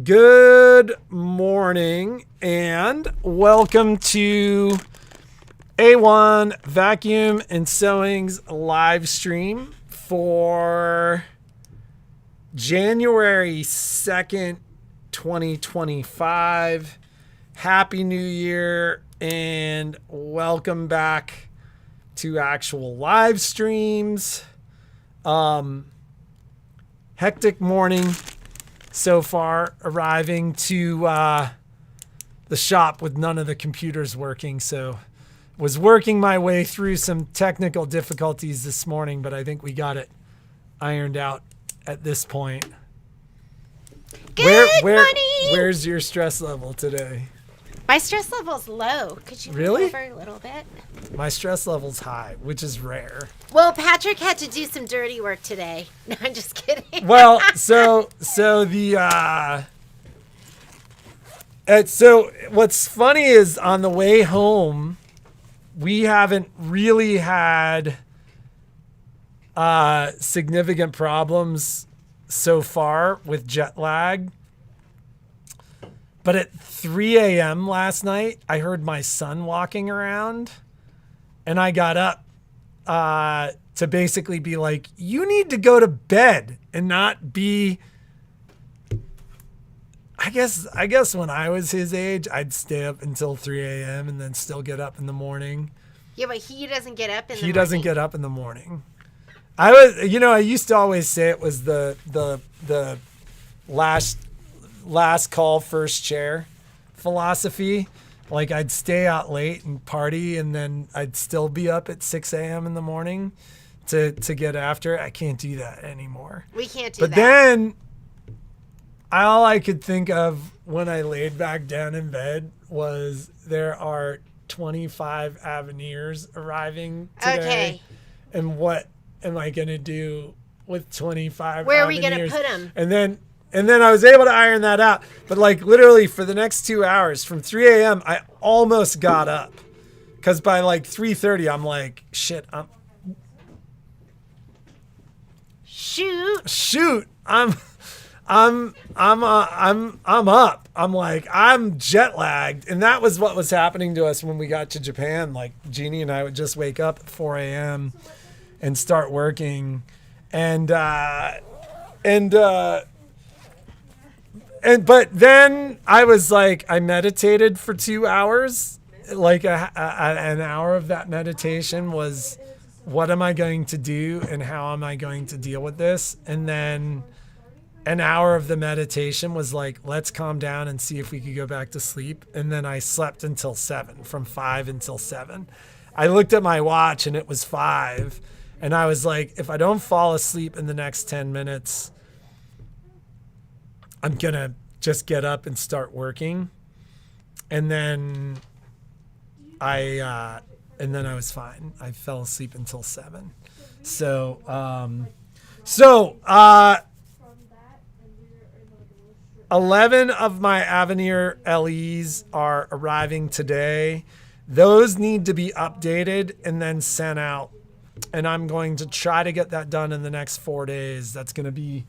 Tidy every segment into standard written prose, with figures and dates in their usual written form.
Good morning and welcome to A-1 Vacuum and Sewing's live stream for January 2nd, 2025. Happy New Year and welcome back to actual live streams. Hectic morning so far, arriving to the shop with none of the computers working. So was working my way through some technical difficulties this morning, but I think we got it ironed out at this point. Good morning. Where's your stress level today? My stress level's low. Could you Really? move over a little bit? My stress level's high, which is rare. Well, Patrick had to do some dirty work today. No, I'm just kidding. Well, so what's funny is on the way home, we haven't really had significant problems so far with jet lag. But at 3 a.m. last night, I heard my son walking around, and I got up to basically be like, you need to go to bed and not be... I guess when I was his age, I'd stay up until 3 a.m. and then still get up in the morning. Yeah, but he doesn't get up in the morning. He doesn't get up in the morning. I used to always say it was the last call, first chair philosophy. Like I'd stay out late and party, and then I'd still be up at 6 a.m. in the morning to get after it. I can't do that anymore. We can't do that. But then all I could think of when I laid back down in bed was there are 25 Aveneers arriving today. Okay. And what am I going to do with 25 Where Aveneers? are we going to put them? And then I was able to iron that out. But like literally for the next 2 hours from 3 a.m., I almost got up. Because by like 3:30, I'm like, shit, shoot, I'm up. I'm like, I'm jet lagged. And that was what was happening to us when we got to Japan. Like Jeannie and I would just wake up at 4 a.m. and start working. But then I was like, I meditated for 2 hours. Like an hour of that meditation was, what am I going to do and how am I going to deal with this? And then an hour of the meditation was like, let's calm down and see if we could go back to sleep. And then I slept until 7, from 5 until 7. I looked at my watch and it was 5. And I was like, if I don't fall asleep in the next 10 minutes, I'm going to just get up and start working. And then I was fine. I fell asleep until 7. So 11 of my Aveneer LEs are arriving today. Those need to be updated and then sent out. And I'm going to try to get that done in the next 4 days. That's going to be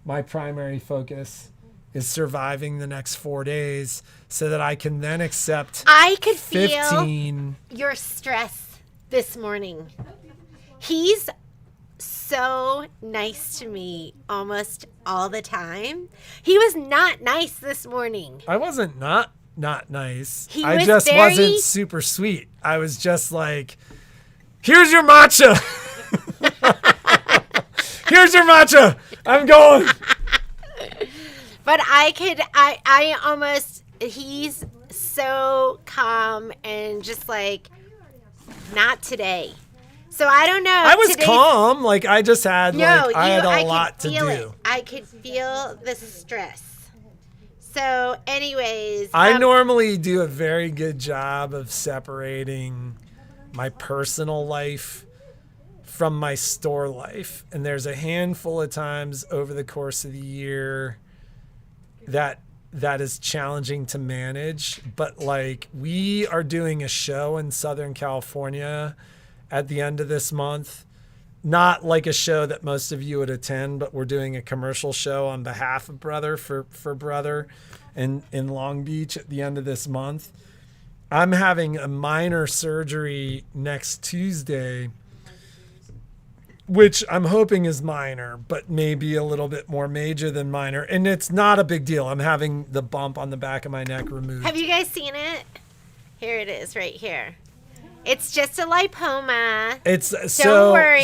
my primary focus, is surviving the next 4 days so that I can then accept 15. Feel your stress this morning. He's so nice to me almost all the time. He was not nice this morning. I wasn't not nice. I just wasn't super sweet. I was just like, here's your matcha. Here's your matcha. I'm going. But he's so calm and just like, not today. So I don't know. I was calm. Like I just had I had a lot to do. I could feel the stress. So anyways. I normally do a very good job of separating my personal life from my store life. And there's a handful of times over the course of the year that is challenging to manage. But like we are doing a show in Southern California at the end of this month not like a show that most of you would attend, but we're doing a commercial show on behalf of Brother for Brother in Long Beach at the end of this month. I'm having a minor surgery next Tuesday, which I'm hoping is minor, but maybe a little bit more major than minor. And it's not a big deal. I'm having the bump on the back of my neck removed. Have you guys seen it? Here it is right here. It's just a lipoma. Don't worry.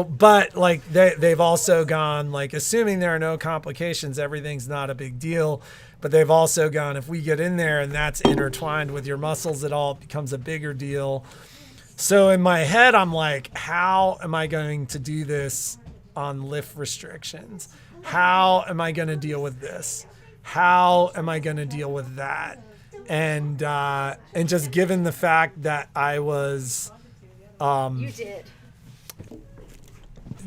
But like they've also gone, like, assuming there are no complications, everything's not a big deal. But they've also gone, if we get in there and that's intertwined with your muscles at all, it becomes a bigger deal. So in my head, I'm like, how am I going to do this on lift restrictions? How am I going to deal with this? How am I going to deal with that? And just given the fact that I was, You did.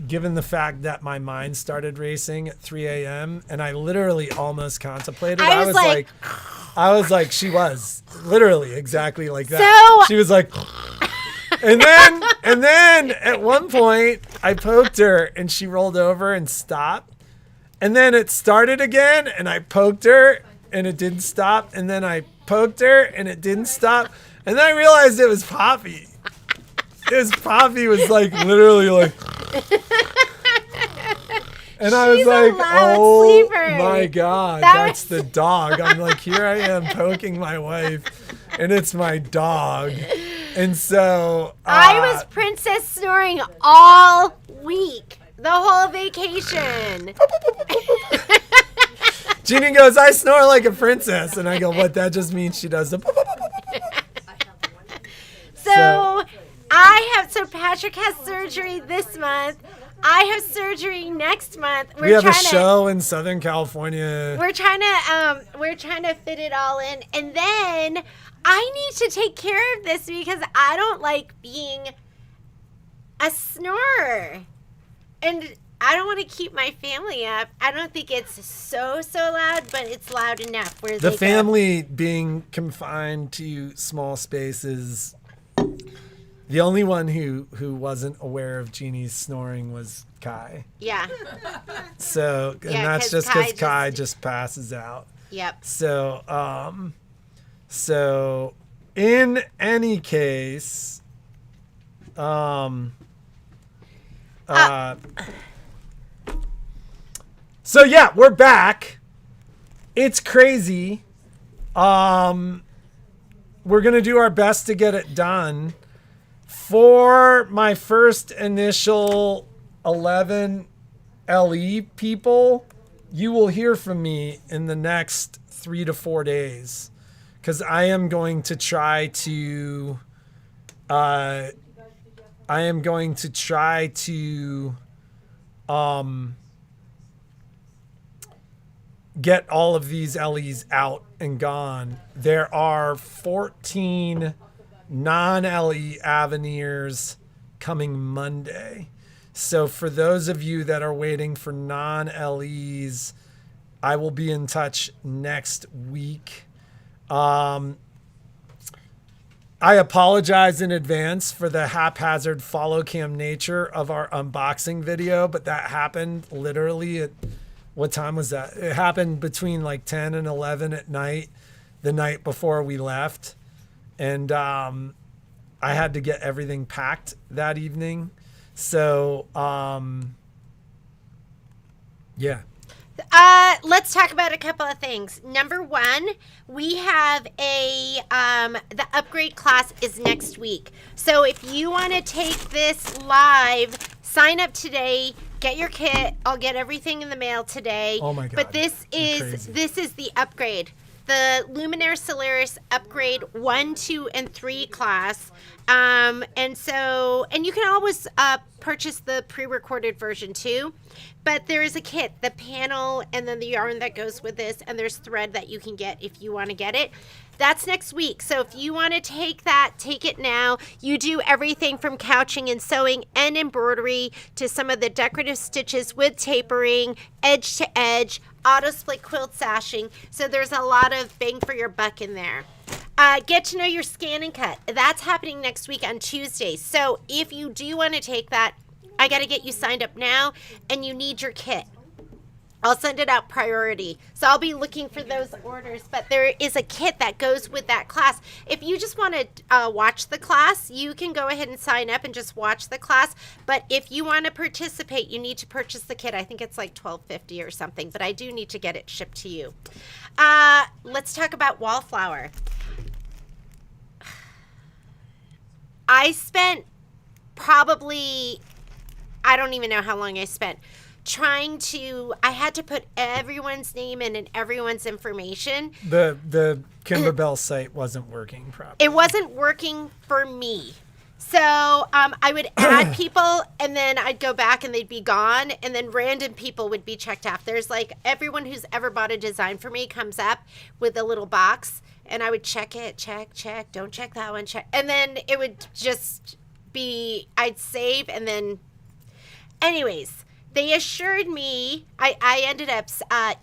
given the fact that my mind started racing at 3 a.m. and I literally almost contemplated, I was like, she was literally exactly like that. So, she was like, and then at one point I poked her and she rolled over and stopped. And then it started again and I poked her and it didn't stop. And then I poked her and it didn't stop. And then I realized it was Poppy. Poppy was like literally like, and I was like, oh sleeper. My God, that's the dog. I'm like, here I am poking my wife and it's my dog. And so I was princess snoring all week, the whole vacation. Jeannie goes, I snore like a princess. And I go, what? That just means she does the. So Patrick has surgery this month. I have surgery next month. We have a show in Southern California. We're trying to fit it all in. And then I need to take care of this because I don't like being a snorer. And I don't want to keep my family up. I don't think it's so loud, but it's loud enough. Where the family being confined to small spaces. The only one who wasn't aware of Jeannie's snoring was Kai. Yeah. So, and that's just because Kai just passes out. Yep. So in any case, so yeah, we're back. It's crazy. We're gonna do our best to get it done. For my first initial 11 LE people, you will hear from me in the next 3 to 4 days, because I am going to try to get all of these LEs out and gone. There are 14 non-LE Aveneers coming Monday. So for those of you that are waiting for non-LEs, I will be in touch next week. I apologize in advance for the haphazard follow cam nature of our unboxing video, but that happened literally at, what time was that? It happened between like 10 and 11 at night, the night before we left. And I had to get everything packed that evening. So, yeah. Let's talk about a couple of things. Number one, we have the upgrade class is next week. So if you want to take this live, sign up today, get your kit. I'll get everything in the mail today. Oh my God. But this is the upgrade. The Luminaire Solaris upgrade 1, 2, and 3 class. And you can always purchase the pre-recorded version too. But there is a kit, the panel, and then the yarn that goes with this, and there's thread that you can get if you want to get it. That's next week. So if you want to take that, take it now. You do everything from couching and sewing and embroidery to some of the decorative stitches with tapering, edge to edge, auto split quilt sashing. So there's a lot of bang for your buck in there. Get to know your scan and cut. That's happening next week on Tuesday. So if you do want to take that, I got to get you signed up now, and you need your kit. I'll send it out priority. So I'll be looking for those orders. But there is a kit that goes with that class. If you just want to watch the class, you can go ahead and sign up and just watch the class. But if you want to participate, you need to purchase the kit. I think it's like $12.50 or something. But I do need to get it shipped to you. Let's talk about wallflower. I spent probably, I don't even know how long I spent. I had to put everyone's name in and everyone's information. The Kimberbell site wasn't working properly. It wasn't working for me. So I would add people, and then I'd go back and they'd be gone, and then random people would be checked off. There's like everyone who's ever bought a design for me comes up with a little box, and I would check it, check, don't check that one, check. And then it would just be, I'd save, and then anyways. They assured me, I ended up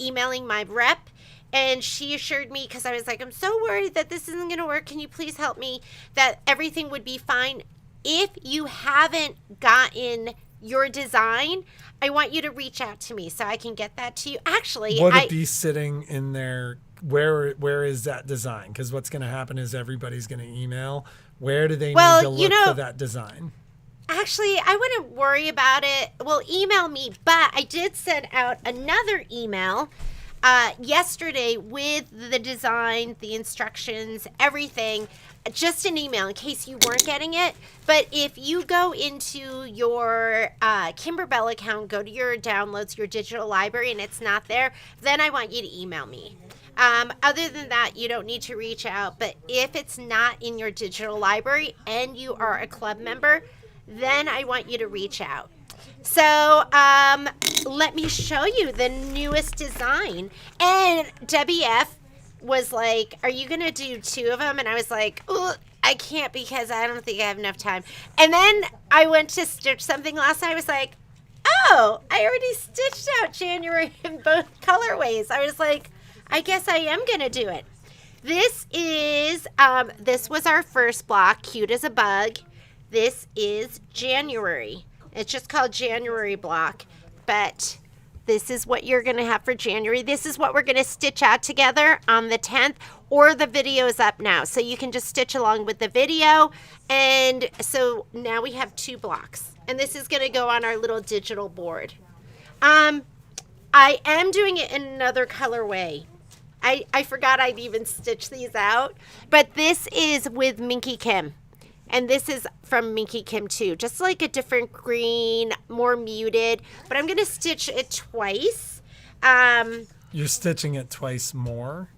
emailing my rep, and she assured me, because I was like, I'm so worried that this isn't going to work. Can you please help me? That everything would be fine. If you haven't gotten your design, I want you to reach out to me so I can get that to you. Actually, would it be sitting in there? Where is that design? Because what's going to happen is everybody's going to email. Where do they need to look for that design? Actually, I wouldn't worry about it. Well, email me, but I did send out another email yesterday with the design, the instructions, everything. Just an email in case you weren't getting it. But if you go into your Kimberbell account, go to your downloads, your digital library, and it's not there, then I want you to email me. Other than that, you don't need to reach out. But if it's not in your digital library and you are a club member, then I want you to reach out. So let me show you the newest design. And WF was like, are you going to do 2 of them? And I was like, oh, I can't because I don't think I have enough time. And then I went to stitch something last night. I was like, oh, I already stitched out January in both colorways. I was like, I guess I am going to do it. This was our first block, Cute as a Bug. This is January. It's just called January block, but this is what you're going to have for January. This is what we're going to stitch out together on the 10th, or the video is up now. So you can just stitch along with the video. And so now we have 2 blocks, and this is going to go on our little digital board. I am doing it in another colorway. I forgot I'd even stitch these out, but this is with Minky Kim. And this is from Minky Kim too. Just like a different green, more muted. But I'm going to stitch it twice. You're stitching it twice more?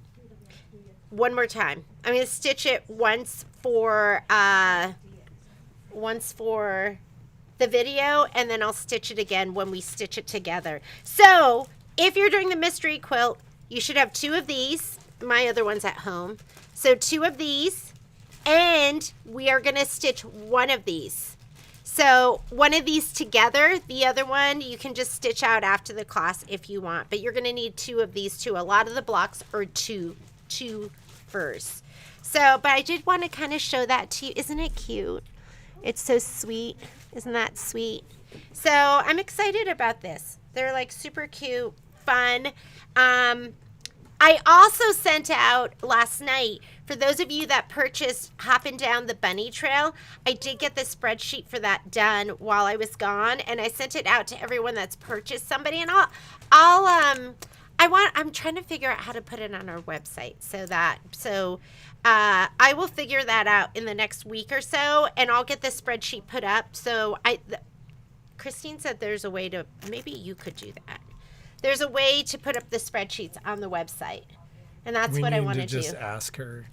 One more time. I'm going to stitch it once for the video. And then I'll stitch it again when we stitch it together. So if you're doing the mystery quilt, you should have 2 of these. My other one's at home. So 2 of these. And we are going to stitch 1 of these. So 1 of these together. The other one you can just stitch out after the class if you want. But you're going to need 2 of these too. A lot of the blocks are two furs. So, but I did want to kind of show that to you. Isn't it cute? It's so sweet. Isn't that sweet? So I'm excited about this. They're like super cute, fun. I also sent out last night, for those of you that purchased Hoppin' Down the Bunny Trail, I did get the spreadsheet for that done while I was gone, and I sent it out to everyone that's purchased somebody, and I'm trying to figure out how to put it on our website so I will figure that out in the next week or so, and I'll get the spreadsheet put up. So Christine said there's a way to, maybe you could do that. There's a way to put up the spreadsheets on the website, and that's what I want to do. We need to just ask her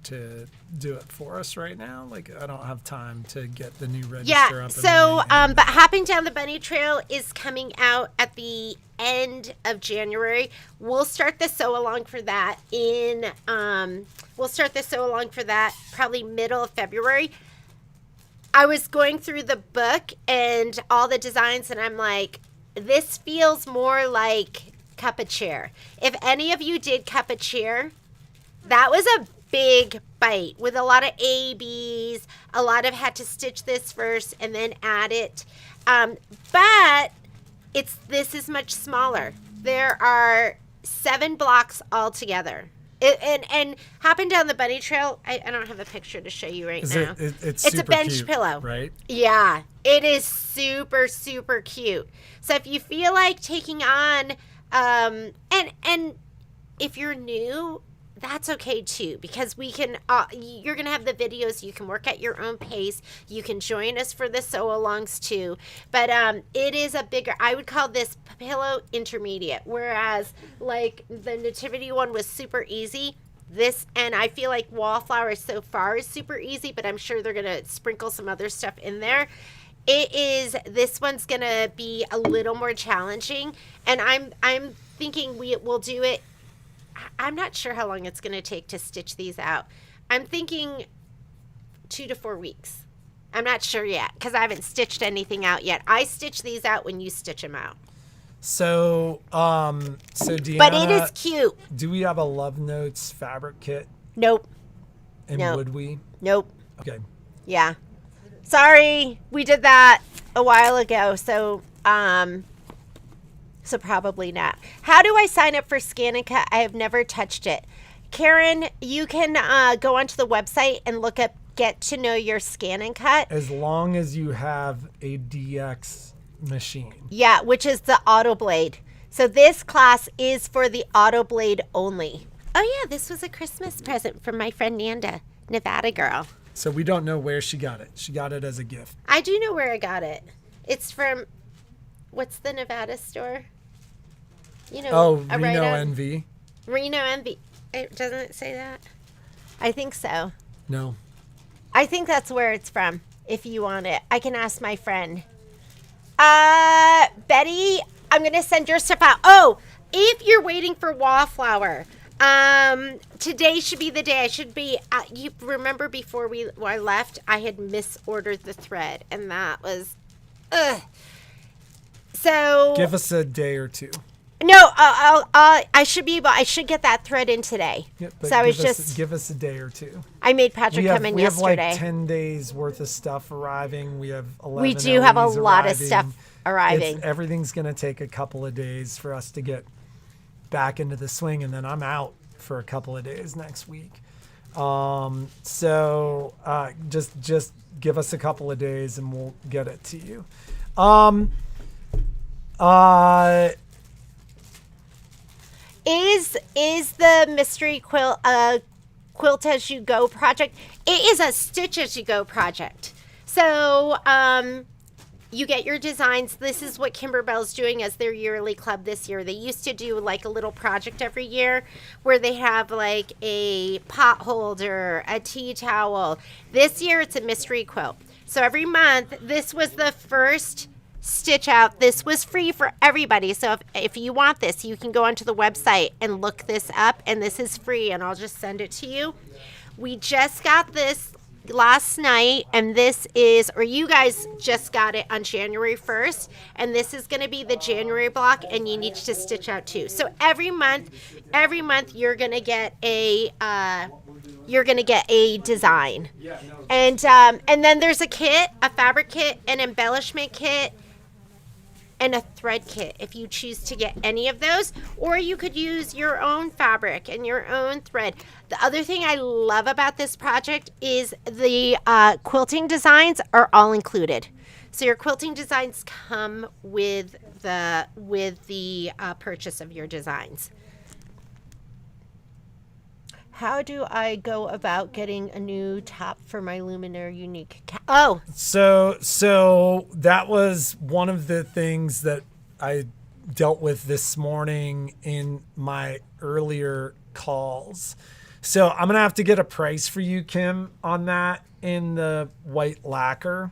to do it for us right now. Like, I don't have time to get the new register up. So, but Hopping Down the Bunny Trail is coming out at the end of January. We'll start the sew along for that probably middle of February. I was going through the book and all the designs, and I'm like, this feels more like Cup of Cheer. If any of you did Cup of Cheer, that was a big bite with a lot of A, B's, a lot of had to stitch this first and then add it. But this is much smaller. There are 7 blocks altogether. And hopping down the bunny trail, I don't have a picture to show you right now. It's a super bench cute, pillow. right? Yeah, it is super, super cute. So if you feel like taking on, and if you're new, that's okay too, because we can, you're going to have the videos. You can work at your own pace. You can join us for the sew-alongs too. But it is a bigger, I would call this pillow intermediate, whereas like the nativity one was super easy. And I feel like Wallflower so far is super easy, but I'm sure they're going to sprinkle some other stuff in there. This one's going to be a little more challenging, and I'm thinking we'll do it. I'm not sure how long it's going to take to stitch these out. I'm thinking 2 to 4 weeks. I'm not sure yet because I haven't stitched anything out yet. I stitch these out when you stitch them out. So Deanna, but it is cute. Do we have a Love Notes fabric kit? Nope. And would we? Nope. Okay. Yeah. Sorry, we did that a while ago. So probably not. How do I sign up for Scan and Cut? I have never touched it. Karen, you can go onto the website and look up Get to Know Your Scan and Cut. As long as you have a DX machine. Yeah, which is the Auto Blade. So this class is for the Auto Blade only. Oh yeah, this was a Christmas present from my friend Nanda, Nevada girl. So we don't know where she got it. She got it as a gift. I do know where I got it. It's from, what's the Nevada store? You know, Reno NV. Reno NV. Doesn't it say that? I think so. No. I think that's where it's from. If you want it, I can ask my friend. Betty, I'm going to send your stuff out. Oh, if you're waiting for Wallflower, today should be the day. I should be, you remember before I left, I had misordered the thread, and that was, So. Give us a day or two. No, I should get that thread in today. Yeah, but so give us a day or two. I made Patrick come in yesterday. We have like 10 days worth of stuff arriving. We have 11 We do have a LEs lot of arriving. stuff arriving. Everything's going to take a couple of days for us to get back into the swing, and then I'm out for a couple of days next week. Just give us a couple of days and we'll get it to you. Is the mystery quilt quilt as you go project? It is a stitch as you go project. So you get your designs. This is what Kimberbell's doing as their yearly club this year. They used to do like a little project every year where they have like a pot holder, a tea towel. This year it's a mystery quilt. So every month, this was the first stitch out. This was free for everybody. So if you want this, you can go onto the website and look this up, and this is free, and I'll just send it to you. We just got this last night, and this is, or you guys just got it on January 1st, and this is going to be the January block, and you need to stitch out too. So every month you're going to get a design. And then there's a kit, a fabric kit, an embellishment kit, and a thread kit if you choose to get any of those, or you could use your own fabric and your own thread. The other thing I love about this project is the quilting designs are all included. So your quilting designs come with the purchase of your designs. How do I go about getting a new top for my Luminaire Unique? So that was one of the things that I dealt with this morning in my earlier calls. So I'm going to have to get a price for you, Kim, on that in the white lacquer.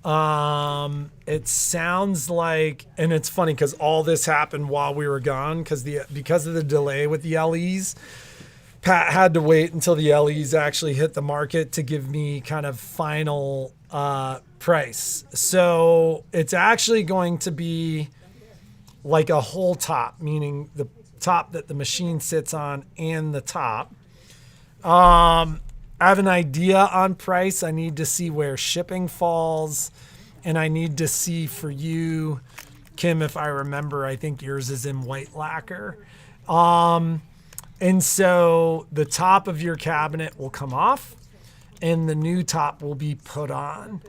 It sounds like, and it's funny because all this happened while we were gone because of the delay with the LEs. Pat had to wait until the LEs actually hit the market to give me kind of final price. So it's actually going to be like a whole top, meaning the top that the machine sits on and the top. I have an idea on price. I need to see where shipping falls. And I need to see for you, Kim, if I remember, I think yours is in white lacquer. And so the top of your cabinet will come off and the new top will be put on.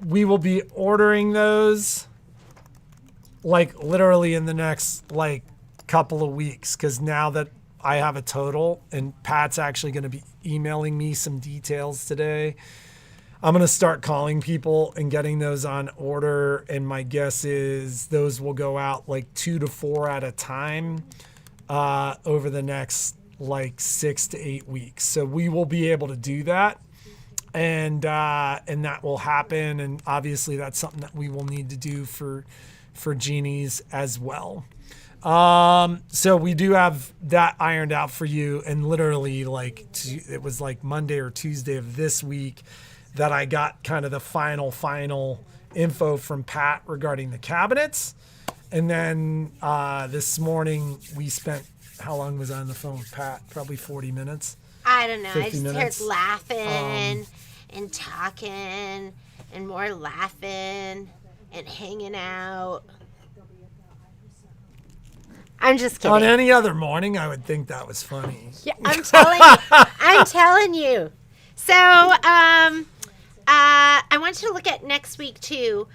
We will be ordering those like literally in the next like couple of weeks, because now that I have a total and Pat's actually going to be emailing me some details today, I'm going to start calling people and getting those on order. And my guess is those will go out like 2 to 4 at a time over the next like 6 to 8 weeks. So we will be able to do that. And that will happen. And obviously that's something that we will need to do for Jeannie's as well. So we do have that ironed out for you. And literally like it was like Monday or Tuesday of this week that I got kind of the final info from Pat regarding the cabinets. And then this morning we spent, how long was I on the phone with Pat? Probably 40 minutes. I don't know. I just 50 minutes. heard laughing and talking and more laughing and hanging out. I'm just kidding. On any other morning, I would think that was funny. Yeah, I'm telling you. I'm telling you. So, I wanted to look at next week too,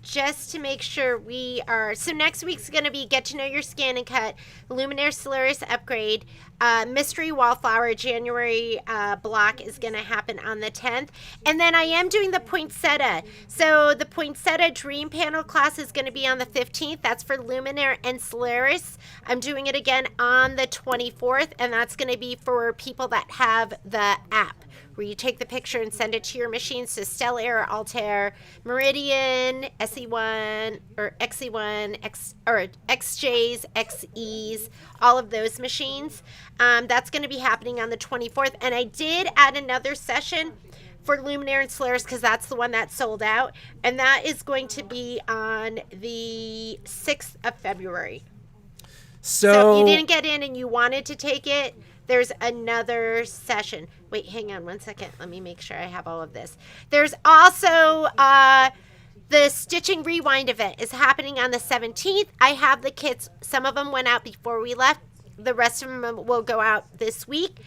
just to make sure we are. So next week's going to be Get to Know Your Scan and Cut, Luminaire Solaris Upgrade, Mystery Wallflower January block is going to happen on the 10th. And then I am doing the poinsettia. So the poinsettia Dream Panel class is going to be on the 15th. That's for Luminaire and Solaris. I'm doing it again on the 24th, and that's going to be for people that have the app, where you take the picture and send it to your machines. So Stellaire, Altair, Meridian, SE1 or XE1, or XJs, XEs, all of those machines. That's going to be happening on the 24th. And I did add another session for Luminaire and Solaris because that's the one that sold out. And that is going to be on the 6th of February. So if you didn't get in and you wanted to take it, there's another session. Wait, hang on 1 second. Let me make sure I have all of this. There's also the Stitching Rewind event is happening on the 17th. I have the kits. Some of them went out before we left. The rest of them will go out this week.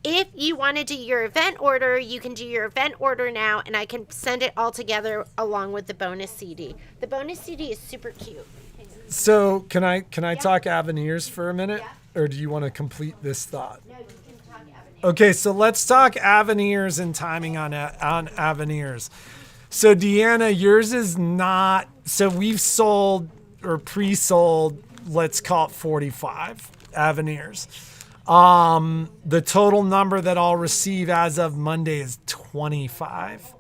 If you want to do your event order, you can do your event order now, and I can send it all together along with the bonus CD. The bonus CD is super cute. So can I talk Aveneers for a minute? Yeah. Or do you want to complete this thought? No, you can talk Aveneers. Okay, so let's talk Aveneers and timing on Aveneers. So Deanna, yours is not, so we've sold or pre-sold, let's call it 45 Aveneers. The total number that I'll receive as of Monday is 25.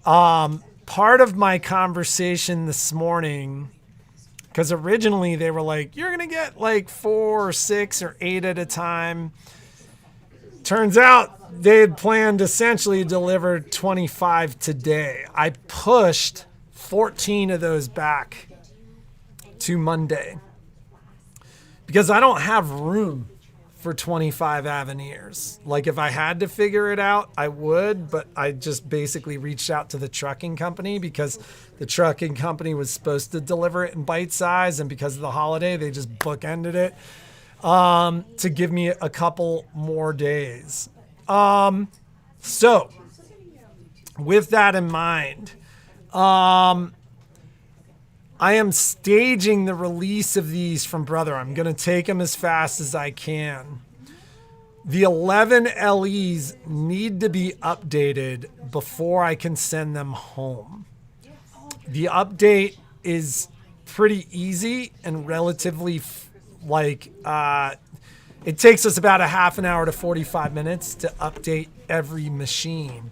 Part of my conversation this morning, because originally they were like, you're going to get like 4 or 6 or 8 at a time. Turns out they had planned to essentially deliver 25 today. I pushed 14 of those back to Monday because I don't have room for 25 Aveneers. Like if I had to figure it out, I would, but I just basically reached out to the trucking company because the trucking company was supposed to deliver it in bite size, and because of the holiday, they just bookended it to give me a couple more days. So with that in mind, I am staging the release of these from Brother. I'm going to take them as fast as I can. The 11 LEs need to be updated before I can send them home. The update is pretty easy and relatively it takes us about a half an hour to 45 minutes to update every machine.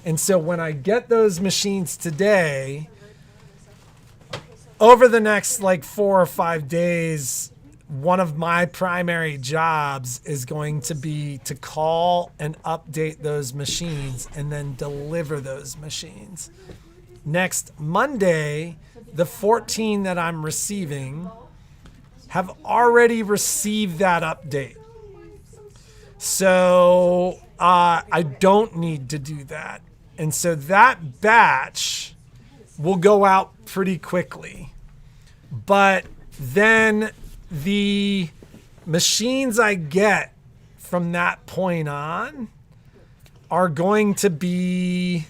And so when I get those machines today, over the next 4 or 5 days, one of my primary jobs is going to be to call and update those machines and then deliver those machines. Next Monday, the 14 that I'm receiving have already received that update. So I don't need to do that. And so that batch will go out pretty quickly. But then the machines I get from that point on are going to be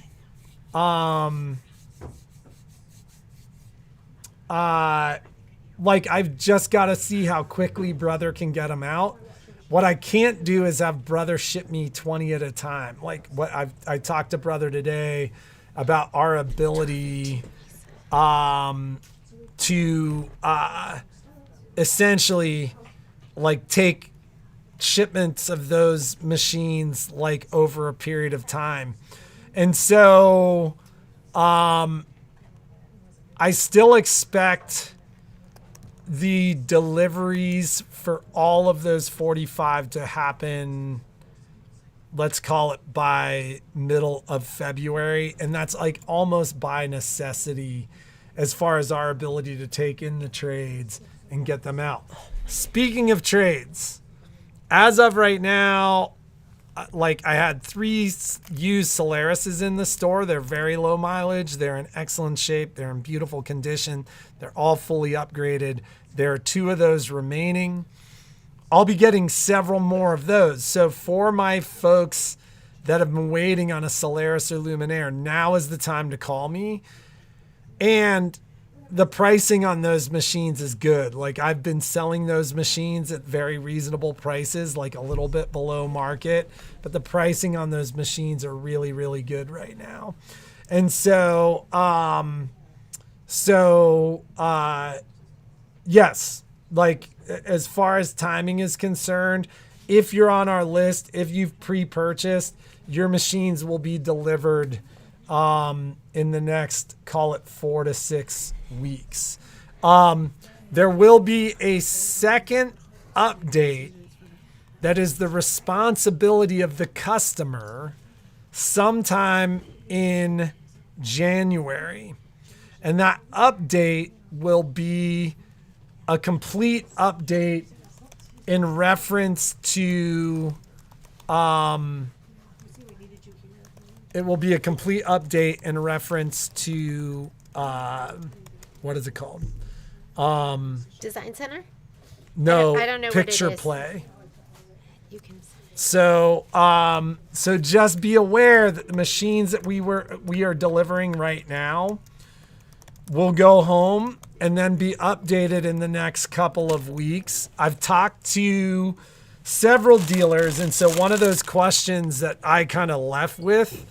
like I've just got to see how quickly Brother can get them out. What I can't do is have Brother ship me 20 at a time. Like what I talked to Brother today about our ability to essentially like take shipments of those machines like over a period of time. And so I still expect the deliveries for all of those 45 to happen, let's call it by middle of February. And that's like almost by necessity as far as our ability to take in the trades and get them out. Speaking of trades, as of right now, like I had 3 used Solarises in the store. They're very low mileage. They're in excellent shape. They're in beautiful condition. They're all fully upgraded. There are 2 of those remaining. I'll be getting several more of those. So for my folks that have been waiting on a Solaris or Luminaire, now is the time to call me. And the pricing on those machines is good. Like I've been selling those machines at very reasonable prices, like a little bit below market, but the pricing on those machines are really, really good right now. And so, yes, like as far as timing is concerned, if you're on our list, if you've pre-purchased, your machines will be delivered in the next, call it 4 to 6 weeks. There will be a second update that is the responsibility of the customer sometime in January. And that update will be a complete update in reference to it will be a complete update in reference to what is it called? Design Center? No, I don't know Picture what it is. Play. You can. So so just be aware that the machines that we are delivering right now will go home and then be updated in the next couple of weeks. I've talked to several dealers, and so one of those questions that I kind of left with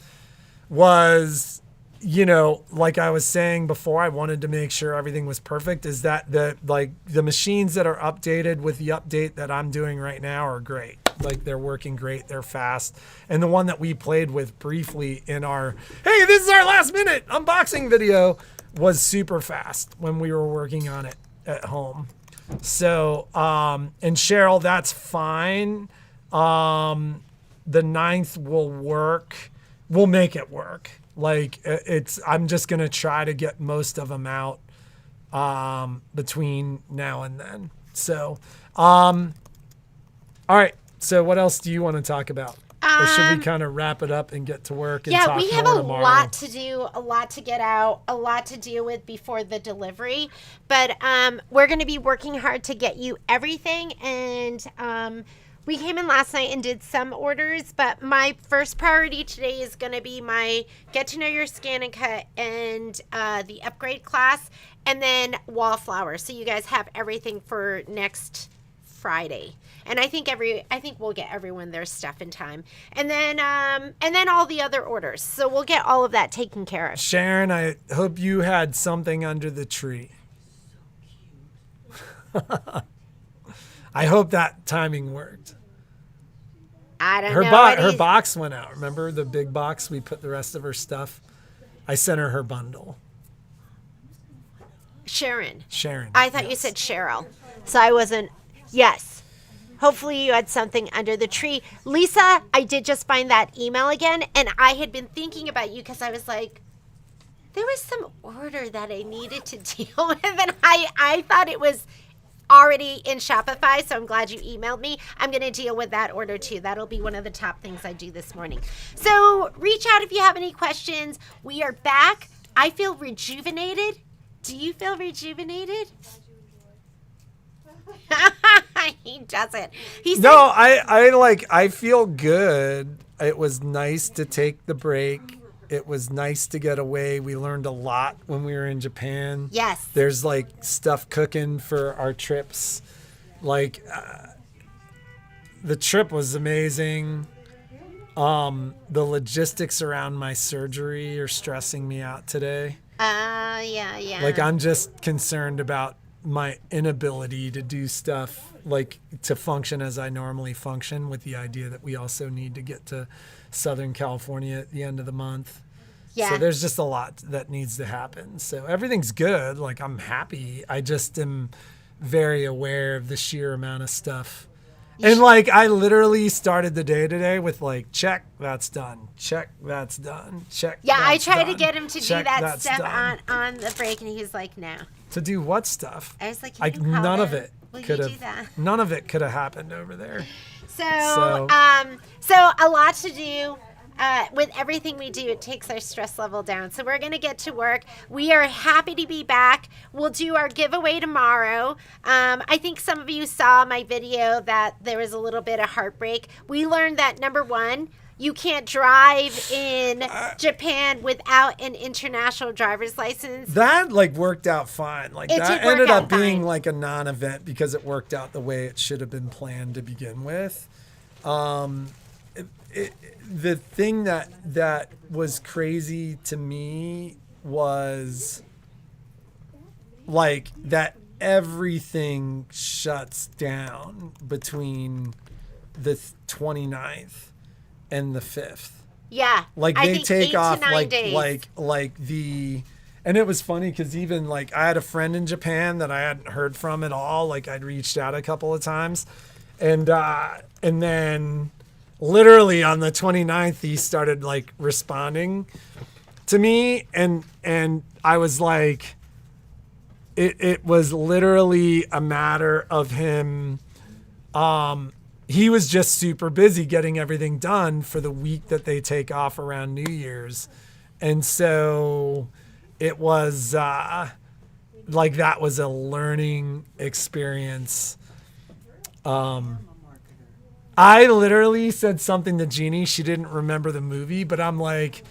was, you know, like I was saying before, I wanted to make sure everything was perfect, is that the machines that are updated with the update that I'm doing right now are great. Like they're working great, they're fast. And the one that we played with briefly in our, hey, this is our last minute unboxing video, was super fast when we were working on it at home. So, and Cheryl, that's fine. The 9th will work. We'll make it work. Like I'm just going to try to get most of them out, between now and then. So, all right. So what else do you want to talk about? Or should we kind of wrap it up and get to work and talk we have more a tomorrow? lot to do, a lot to get out, a lot to deal with before the delivery. But we're going to be working hard to get you everything. And we came in last night and did some orders. But my first priority today is going to be my Get to Know Your Scan and Cut and the upgrade class. And then Wallflower. So you guys have everything for next Friday. And I think we'll get everyone their stuff in time. And then all the other orders. So we'll get all of that taken care of. Sharon, I hope you had something under the tree. I hope that timing worked. I don't know. Her box went out. Remember the big box we put the rest of her stuff? I sent her bundle. Sharon. I thought you said Cheryl. So I wasn't. Yes. Hopefully you had something under the tree. Lisa, I did just find that email again, and I had been thinking about you because I was like, there was some order that I needed to deal with, and I thought it was already in Shopify, so I'm glad you emailed me. I'm going to deal with that order too. That'll be one of the top things I do this morning. So reach out if you have any questions. We are back. I feel rejuvenated. Do you feel rejuvenated? He doesn't. He said, No, I feel good. It was nice to take the break. It was nice to get away. We learned a lot when we were in Japan. yes. There's like stuff cooking for our trips. Like the trip was amazing. The logistics around my surgery are stressing me out today. Yeah. Like I'm just concerned about my inability to do stuff, like to function as I normally function, with the idea that we also need to get to Southern California at the end of the month. Yeah. So there's just a lot that needs to happen. So everything's good. Like I'm happy. I just am very aware of the sheer amount of stuff. And like I literally started the day today with like, check, that's done. Check, that's done. Check. Yeah, I that's tried to done. get him to do Check, that that's stuff done. on the break, and he was like, no. To do what stuff? I was like, Like can you call none of them? it Will you could do have. that? None of it could have happened over there. So So- a lot to do. With everything we do, it takes our stress level down. So we're going to get to work. We are happy to be back. We'll do our giveaway tomorrow. I think some of you saw my video that there was a little bit of heartbreak. We learned that, number one, you can't drive in Japan without an international driver's license. That like worked out fine. Like It that did work ended out up being fine. like a non-event because it worked out the way it should have been planned to begin with. The thing that was crazy to me was like that everything shuts down between the 29th and the 5th. Yeah. Like I they think take 8 to off 9 like days. like the, and it was funny because even like I had a friend in Japan that I hadn't heard from at all. Like I'd reached out a couple of times, and then literally on the 29th he started like responding to me, and I was like, it was literally a matter of him. He was just super busy getting everything done for the week that they take off around New Year's. And so it was like that was a learning experience. I literally said something to Jeannie. She didn't remember the movie, but I'm like,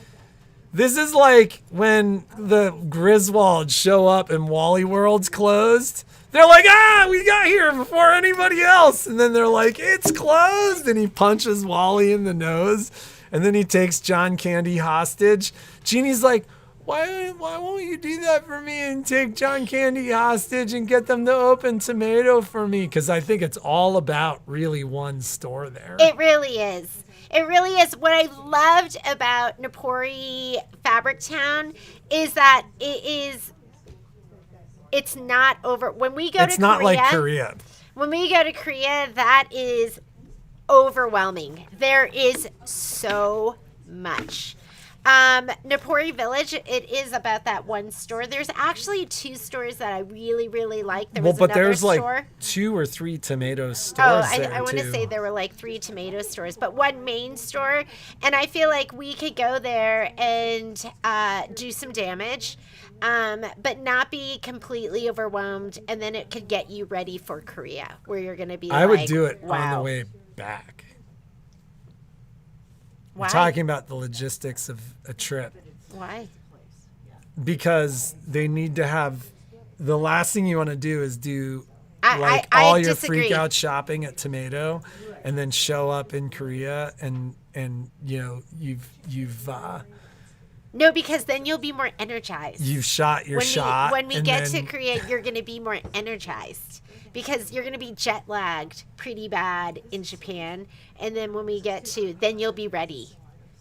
this is like when the Griswolds show up and Wally World's closed. They're like, we got here before anybody else. And then they're like, it's closed. And he punches Wally in the nose. And then he takes John Candy hostage. Jeannie's like, why won't you do that for me and take John Candy hostage and get them to open Tomato for me? Because I think it's all about really one store there. It really is. It really is. What I loved about Napori Fabric Town is that it's not over. When we go It's to not Korea, like Korea. when we go to Korea, that is overwhelming. There is so much. Napori Village, it is about that one store. There's actually 2 stores that I really, really like. There was But another there's store. like 2 or 3 tomato stores I want to too. say there were like 3 tomato stores, but one main store. And I feel like we could go there and do some damage, but not be completely overwhelmed. And then it could get you ready for Korea, where you're going to be I like, would do it on wow. the way back. Why? I'm talking about the logistics of a trip, Why? because they need to have, the last thing you want to do is do I all your disagree. freak out shopping at Tomato and then show up in Korea and you know you've No, because then you'll be more energized. shot your shot. When we and get to then- Korea, you're going to be more energized because you're going to be jet lagged pretty bad in Japan. And then when we get to, then you'll be ready.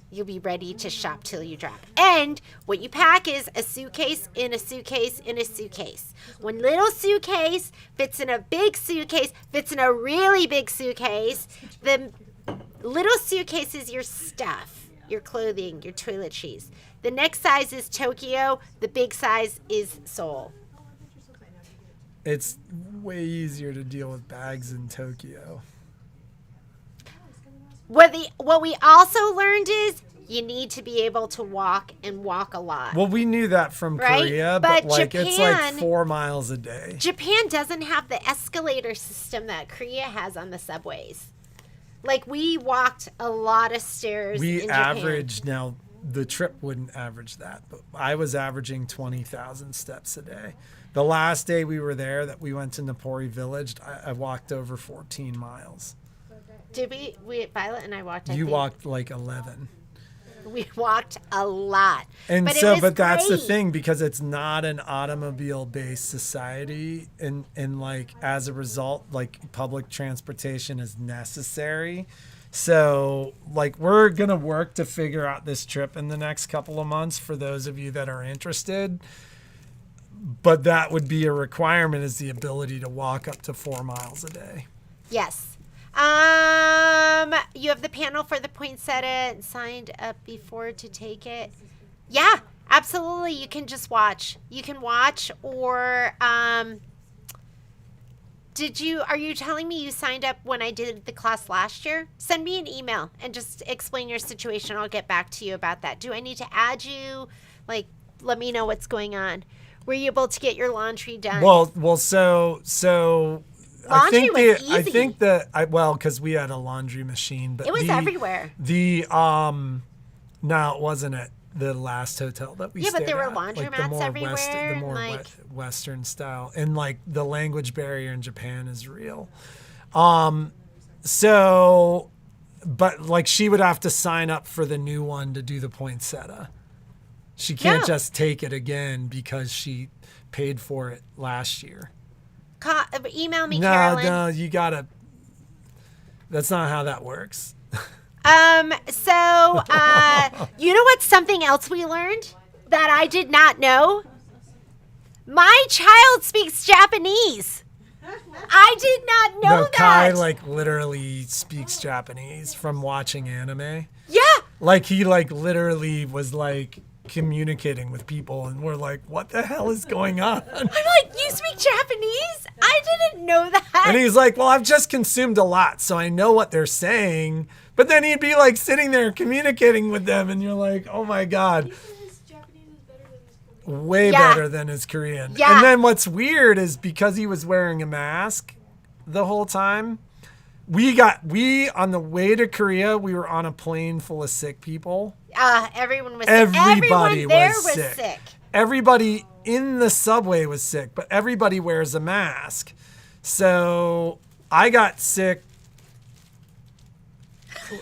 You'll be ready to shop till you drop. And what you pack is a suitcase in a suitcase in a suitcase. One little suitcase fits in a big suitcase, fits in a really big suitcase. The little suitcase is your stuff, your clothing, your toiletries. The next size is Tokyo. The big size is Seoul. It's way easier to deal with bags in Tokyo. What we also learned is you need to be able to walk and walk a lot. Well, we knew that from Right? Korea, But but like it's like Japan- 4 miles a day. Japan doesn't have the escalator system that Korea has on the subways. Like, we walked a lot of stairs We in Japan. averaged, now the trip wouldn't average that, but I was averaging 20,000 steps a day. The last day we were there that we went to Napori Village, I walked over 14 miles. Did we Violet and I walked, I You think. walked like 11. We walked a lot. And But it so, was but that's the great. thing, because it's not an automobile-based society, and like as a result, like public transportation is necessary. So, like, we're gonna work to figure out this trip in the next couple of months for those of you that are interested. But that would be a requirement, is the ability to walk up to 4 miles a day. Yes. You have the panel for the poinsettia and signed up before to take it. Yeah, absolutely. You can just watch. You can watch, or are you telling me you signed up when I did the class last year? Send me an email and just explain your situation. I'll get back to you about that. Do I need to add you? Like, let me know what's going on. Were you able to get your laundry done? Well, so Laundry was I easy. think that because we had a laundry machine, but It was everywhere. No, it wasn't at the last hotel that we Yeah, stayed but there were at. laundromats everywhere, The more like- Western style, and like the language barrier in Japan is real. So, but like she would have to sign up for the new one to do the poinsettia. She can't Yeah. just take it again because she paid for it last year. Email me, No, Carolyn. no, you gotta. That's not how that works. You know what's something else we learned that I did not know? My child speaks Japanese. I did not know No, that. Kai like literally speaks Japanese from watching anime. Yeah. Like he like literally was like communicating with people, and we're like, what the hell is going on? I'm like, you speak Japanese? I didn't know that. And he's like, well, I've just consumed a lot, so I know what they're saying. But then he'd be like sitting there communicating with them, and you're like, oh my God, His Japanese is better than his Korean. way Yeah. better than his Korean. Yeah. And then what's weird is because he was wearing a mask the whole time, we on the way to Korea, we were on a plane full of sick people. Everyone was Everybody Everyone there was was sick. Everybody in the subway was sick, but everybody wears a mask. So I got sick.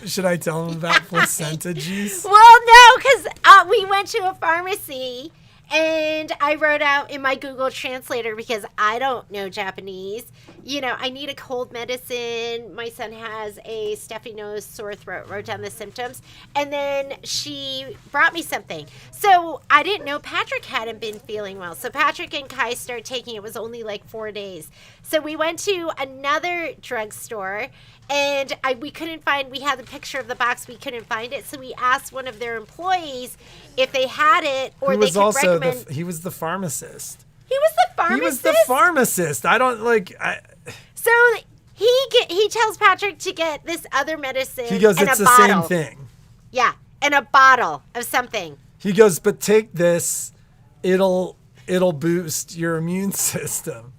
Should I tell them about placenta juice? Well, no, because we went to a pharmacy and I wrote out in my Google Translator, because I don't know Japanese, I need a cold medicine. My son has a stuffy nose, sore throat, wrote down the symptoms. And then she brought me something. So I didn't know Patrick hadn't been feeling well. So Patrick and Kai started taking it. It was only like 4 days. So we went to another drugstore and we couldn't find, we had the picture of the box, we couldn't find it. So we asked one of their employees if they had it, or He they was could also recommend. he was the pharmacist. He was the pharmacist. He was the pharmacist. I don't like. So he tells Patrick to get this other medicine. He goes, in it's a the bottle. same thing. Yeah, in a bottle of something. He goes, but take this, it'll boost your immune system.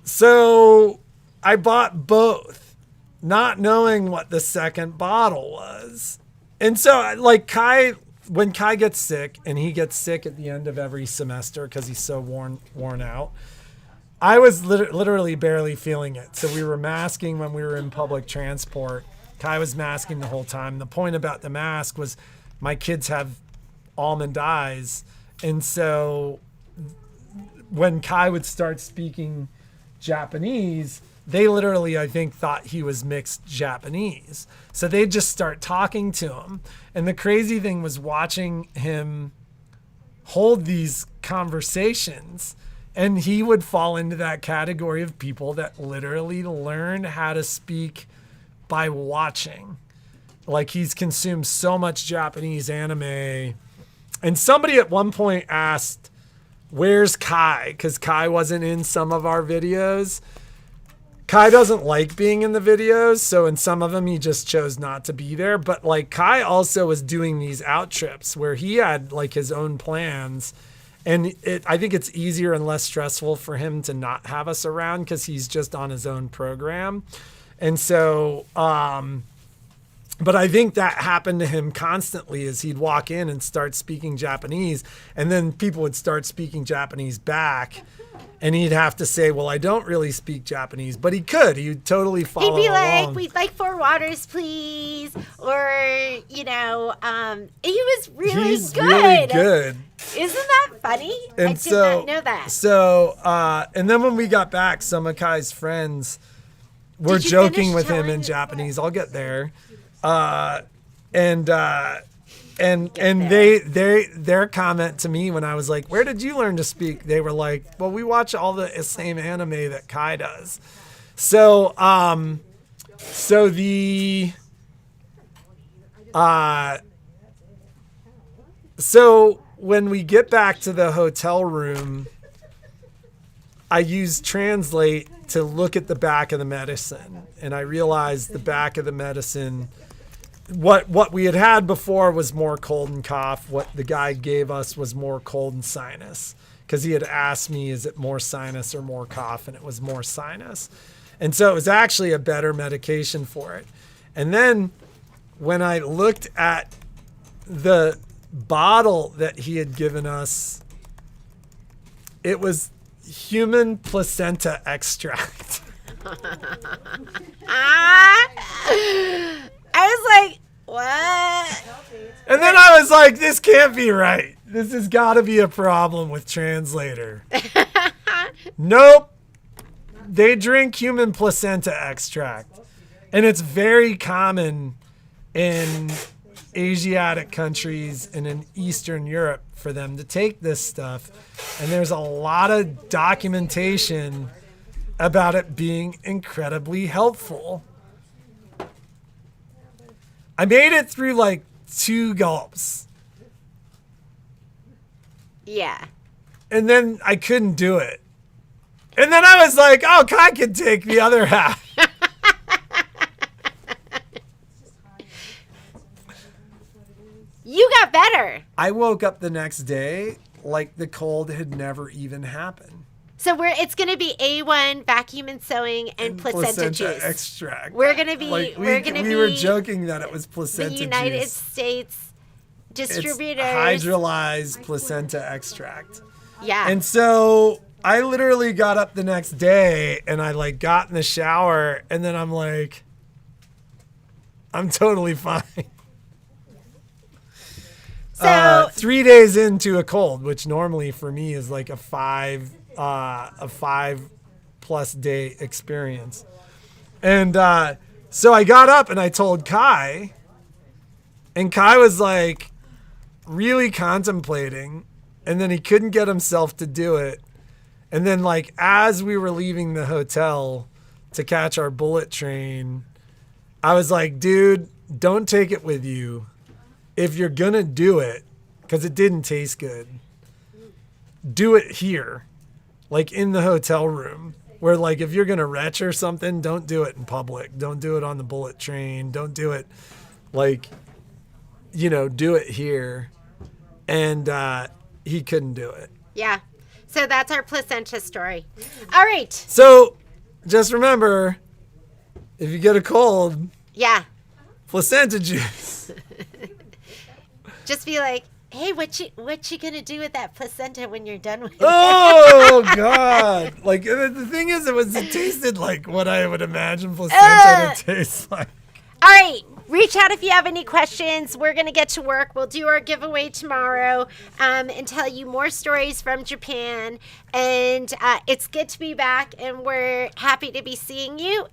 So I bought both, not knowing what the second bottle was. And so like when Kai gets sick, and he gets sick at the end of every semester because he's so worn out, I was literally barely feeling it. So we were masking when we were in public transport. Kai was masking the whole time. The point about the mask was my kids have almond eyes. And so when Kai would start speaking Japanese, they literally, I think, thought he was mixed Japanese. So they'd just start talking to him. And the crazy thing was watching him hold these conversations. And he would fall into that category of people that literally learn how to speak by watching. Like he's consumed so much Japanese anime. And somebody at one point asked, where's Kai? Because Kai wasn't in some of our videos. Kai doesn't like being in the videos, so in some of them he just chose not to be there. But like Kai also was doing these out trips where he had like his own plans, and I think it's easier and less stressful for him to not have us around because he's just on his own program. And so, but I think that happened to him constantly as he'd walk in and start speaking Japanese, and then people would start speaking Japanese back. And he'd have to say, well, I don't really speak Japanese, but he could. He would totally follow He'd be like, along. we'd like 4 waters, please. Or, he was really He's good. really good. Isn't that funny? And I did not know that. So, and then when we got back, some of Kai's friends were Did you joking finish with him in telling- Japanese. I'll get there. And their comment to me when I was like, where did you learn to speak? They were like, well, we watch all the same anime that Kai does. So when we get back to the hotel room, I used Translate to look at the back of the medicine, and I realized the back of the medicine, what we had before was more cold and cough. What the guy gave us was more cold and sinus, because he had asked me, is it more sinus or more cough? And it was more sinus. And so it was actually a better medication for it. And then when I looked at the bottle that he had given us, it was human placenta extract. I was like, what? And then I was like, this can't be right. This has got to be a problem with Translator. Nope. They drink human placenta extract. And it's very common in Asiatic countries and in Eastern Europe for them to take this stuff. And there's a lot of documentation about it being incredibly helpful. I made it through like 2 gulps. Yeah. And then I couldn't do it. And then I was like, oh, Kai can take the other half. You got better. I woke up the next day like the cold had never even happened. So it's going to be A-1 vacuum and sewing and placenta juice. Extract. We're going to be Like we we were joking that it was placenta the United juice. States distributors. It's hydrolyzed placenta extract. Yeah. And so I literally got up the next day and I like got in the shower and then I'm like, I'm totally fine. So 3 days into a cold, which normally for me is like a 5+ day experience. And so I got up and I told Kai, and Kai was like really contemplating, and then he couldn't get himself to do it. And then like as we were leaving the hotel to catch our bullet train, I was like, dude, don't take it with you. If you're going to do it, because it didn't taste good, do it here, like in the hotel room, where like if you're going to retch or something, don't do it in public. Don't do it on the bullet train. Don't do it like, do it here. And he couldn't do it. yeah. So that's our placenta story. All right. So just remember, if you get a cold, Yeah. placenta juice. Just be like, hey, what you gonna do with that placenta when you're done with it? Oh God! Like the thing is, it tasted like what I would imagine placenta to taste like. All right. Reach out if you have any questions. We're going to get to work. We'll do our giveaway tomorrow and tell you more stories from Japan. And it's good to be back, and we're happy to be seeing you.